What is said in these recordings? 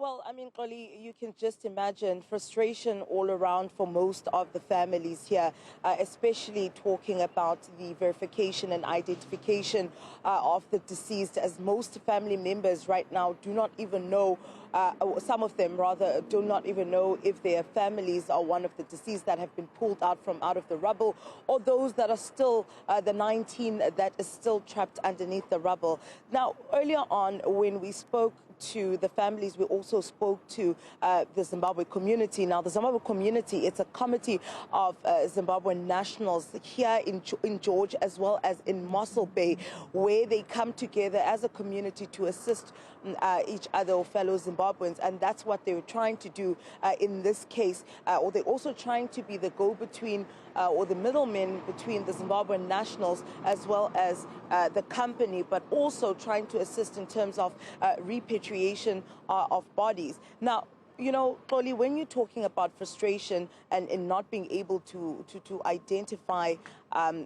Well, I mean, Xoli, you can just imagine frustration all around for most of the families here, especially talking about the verification and identification of the deceased, as most family members right now do not even know, some of them rather, do not even know if their families are one of the deceased that have been pulled out of the rubble, or those that are still, the 19 that is still trapped underneath the rubble. Now, earlier on, when we spoke to the families, we also spoke to the Zimbabwe community. Now, the Zimbabwe community, it's a committee of Zimbabwean nationals here in George as well as in Mossel Bay, where they come together as a community to assist each other or fellow Zimbabweans, and that's what they were trying to do in this case, or they're also trying to be the go-between or the middlemen between the Zimbabwean nationals as well as the company, but also trying to assist in terms of repatriation of bodies. Now, you know, Xoli, when you're talking about frustration and in not being able to identify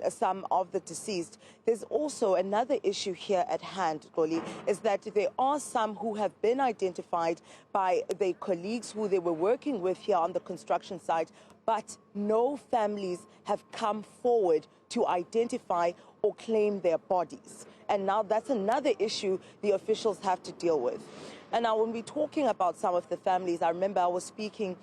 some of the deceased, there's also another issue here at hand, Xoli, is that there are some who have been identified by their colleagues who they were working with here on the construction site, but no families have come forward to identify or claim their bodies. And now that's another issue the officials have to deal with. And now when we're talking about some of the families, I remember I was speaking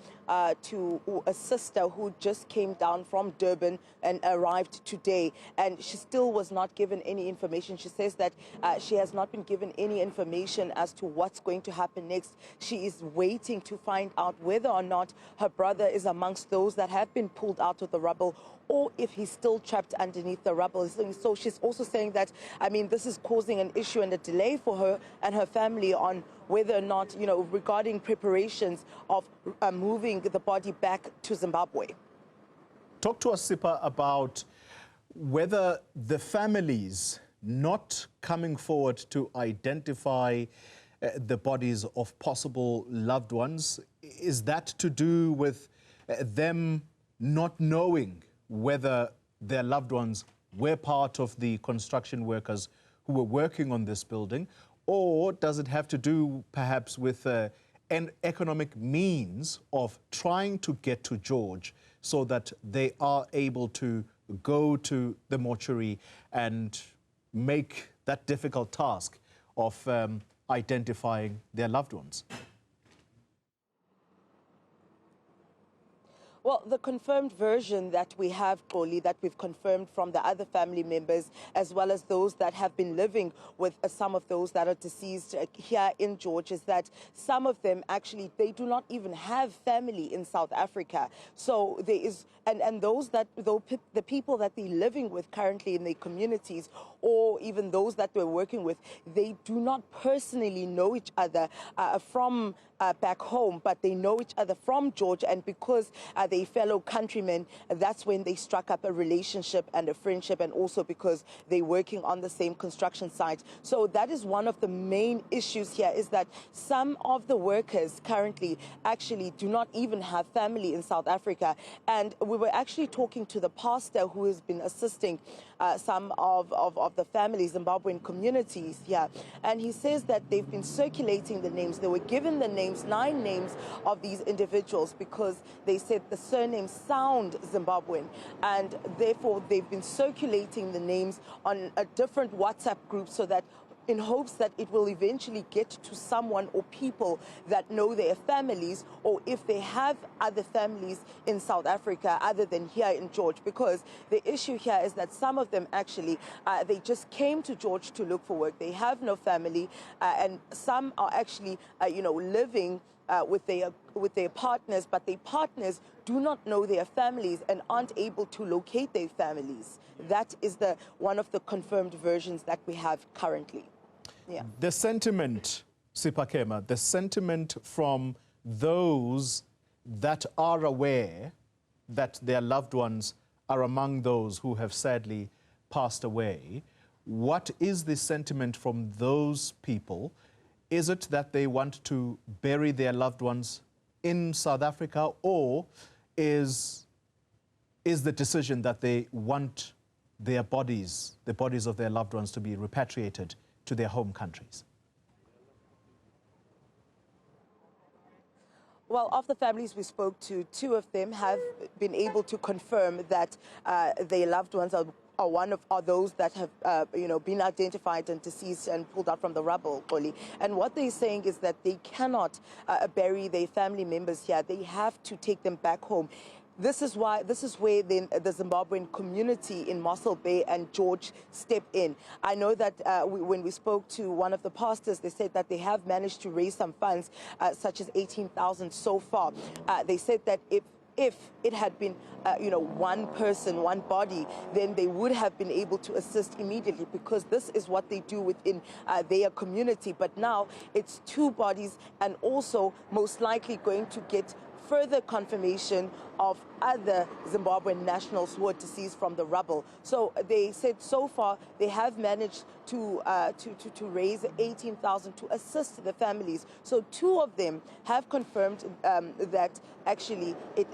to a sister who just came down from Durban and arrived today, and she still was not given any information. She says that she has not been given any information as to what's going to happen next. She is waiting to find out whether or not her brother is amongst those that have been pulled out of the rubble, or if he's still trapped underneath the rubble. So she's also saying that, I mean, this is causing an issue and a delay for her and her family on whether or not, you know, regarding preparations of moving the body back to Zimbabwe. Talk to us, Sipha, about whether the families not coming forward to identify the bodies of possible loved ones, is that to do with them not knowing whether their loved ones were part of the construction workers who were working on this building, or does it have to do perhaps with an economic means of trying to get to George so that they are able to go to the mortuary and make that difficult task of identifying their loved ones? Well, the confirmed version that we have, Xoli, that we've confirmed from the other family members, as well as those that have been living with some of those that are deceased here in George, is that some of them actually, they do not even have family in South Africa. So there is, and those that, the people that they're living with currently in their communities, or even those that we're working with, they do not personally know each other from back home, but they know each other from George, and because they fellow countrymen, that's when they struck up a relationship and a friendship, and also because they're working on the same construction site. So that is one of the main issues here, is that some of the workers currently actually do not even have family in South Africa. And we were actually talking to the pastor who has been assisting some of the families, Zimbabwean communities here, and he says that they've been circulating the names. They were given the names, 9 names of these individuals, because they said the surnames sound Zimbabwean, and therefore they've been circulating the names on a different WhatsApp group, so that in hopes that it will eventually get to someone or people that know their families, or if they have other families in South Africa other than here in George. Because the issue here is that some of them actually, they just came to George to look for work. They have no family, and some are actually, living with their partners, but their partners do not know their families and aren't able to locate their families. That is one of the confirmed versions that we have currently. Yeah. The sentiment, Sipha Kema, the sentiment from those that are aware that their loved ones are among those who have sadly passed away, what is the sentiment from those people? Is it that they want to bury their loved ones in South Africa, or is the decision that they want their bodies, the bodies of their loved ones, to be repatriated to their home countries? Well, of the families we spoke to, two of them have been able to confirm that their loved ones are those that have been identified and deceased and pulled out from the rubble, Oli. And what they're saying is that they cannot bury their family members here. They have to take them back home. This is where then the Zimbabwean community in Mossel Bay and George step in. I know that when we spoke to one of the pastors, they said that they have managed to raise some funds, such as 18,000 so far. They said that if it had been, one person, one body, then they would have been able to assist immediately, because this is what they do within their community. But now it's two bodies, and also most likely going to get further confirmation of other Zimbabwean nationals who are deceased from the rubble. So they said so far they have managed to raise 18,000 to assist the families. So two of them have confirmed that actually it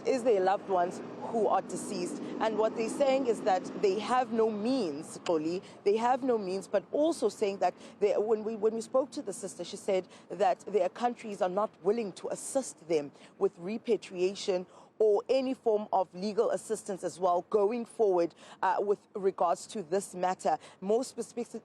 is their loved ones who are deceased. And what they're saying is that they have no means, Xoli. They have no means, but also saying that when we spoke to the sister, she said that their countries are not willing to assist them with repatriation or any form of legal assistance as well going forward with regards to this matter, more specific,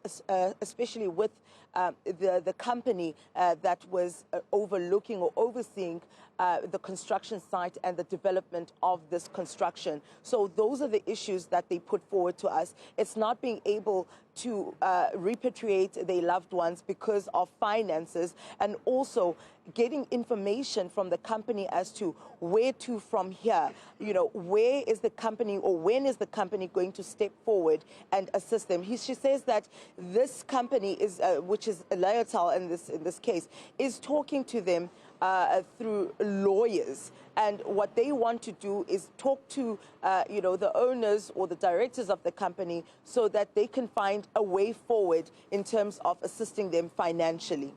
especially with the company that was overlooking or overseeing the construction site and the development of this construction. So those are the issues that they put forward to us. It's not being able to repatriate their loved ones because of finances, and also getting information from the company as to where to from here. Where is the company, or when is the company going to step forward and assist them? She says that this company is, which is Layotal in this case, is talking to them through lawyers. And what they want to do is talk to, the owners or the directors of the company, so that they can find a way forward in terms of assisting them financially.